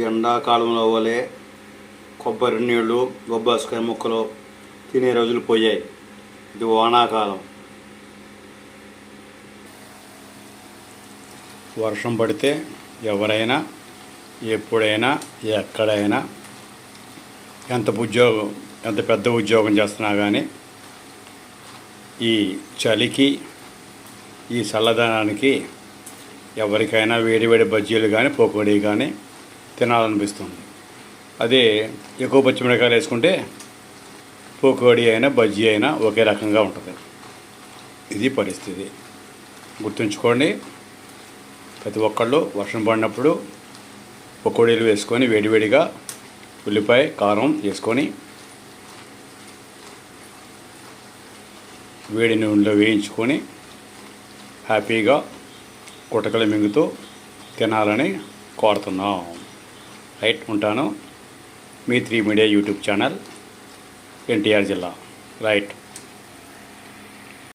ఎండాకాలంలో వలె కొబ్బరి నీళ్ళు బొబ్బాస్కాయ ముక్కలు తినే రోజులు పోయాయి. ఇది వానాకాలం. వర్షం పడితే ఎవరైనా ఎప్పుడైనా ఎక్కడైనా ఎంత పెద్ద ఉద్యోగం చేస్తున్నా కానీ ఈ చలికి ఈ చల్లదనానికి ఎవరికైనా వేడి వేడి బజ్జీలు కానీ పకోడీ కానీ తినాలనిపిస్తుంది. అదే ఎక్కువ పచ్చిమిరకాయలు వేసుకుంటే పకోడీ అయినా బజ్జీ అయినా ఒకే రకంగా ఉంటుంది. ఇది పరిస్థితి. గుర్తుంచుకోండి, ప్రతి ఒక్కళ్ళు వర్షం పడినప్పుడు పకోడీలు వేసుకొని వేడివేడిగా ఉల్లిపాయ కారం వేసుకొని వేడి నూనెలో వేయించుకొని హ్యాపీగా గుటకలు మింగుతూ తినాలని కోరుతున్నాం. రైట్, ఉంటాను. మీ 3 మీడియా యూట్యూబ్ ఛానల్, ఎన్టీఆర్ జిల్లా. రైట్.